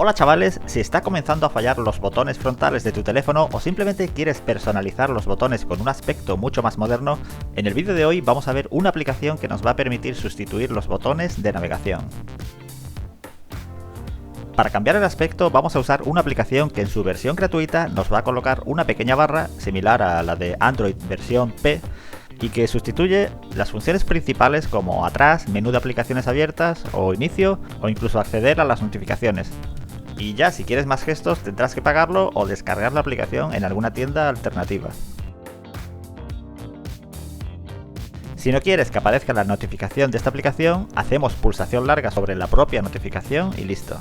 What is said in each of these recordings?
Hola chavales, si está comenzando a fallar los botones frontales de tu teléfono o simplemente quieres personalizar los botones con un aspecto mucho más moderno, en el vídeo de hoy vamos a ver una aplicación que nos va a permitir sustituir los botones de navegación. Para cambiar el aspecto vamos a usar una aplicación que en su versión gratuita nos va a colocar una pequeña barra similar a la de Android versión P y que sustituye las funciones principales como atrás, menú de aplicaciones abiertas o inicio o incluso acceder a las notificaciones. Y ya si quieres más gestos tendrás que pagarlo o descargar la aplicación en alguna tienda alternativa. Si no quieres que aparezca la notificación de esta aplicación, hacemos pulsación larga sobre la propia notificación y listo.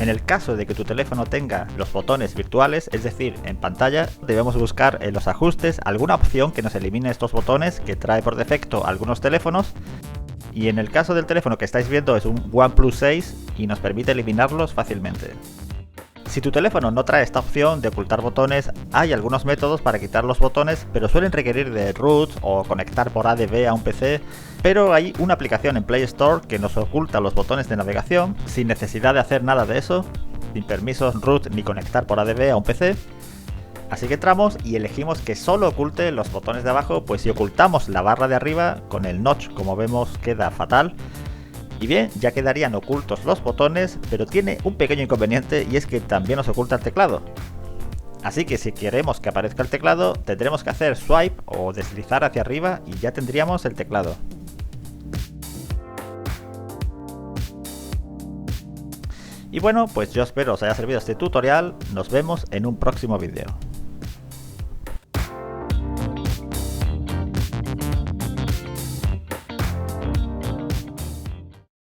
En el caso de que tu teléfono tenga los botones virtuales, es decir, en pantalla, debemos buscar en los ajustes alguna opción que nos elimine estos botones que trae por defecto algunos teléfonos. Y en el caso del teléfono que estáis viendo es un OnePlus 6 y nos permite eliminarlos fácilmente. Si tu teléfono no trae esta opción de ocultar botones, hay algunos métodos para quitar los botones, pero suelen requerir de root o conectar por ADB a un PC, pero hay una aplicación en Play Store que nos oculta los botones de navegación sin necesidad de hacer nada de eso, sin permisos root ni conectar por ADB a un PC. Así que entramos y elegimos que solo oculte los botones de abajo, pues si ocultamos la barra de arriba, con el notch como vemos queda fatal. Y bien, ya quedarían ocultos los botones, pero tiene un pequeño inconveniente y es que también nos oculta el teclado. Así que si queremos que aparezca el teclado, tendremos que hacer swipe o deslizar hacia arriba y ya tendríamos el teclado. Y bueno, pues yo espero os haya servido este tutorial, nos vemos en un próximo vídeo.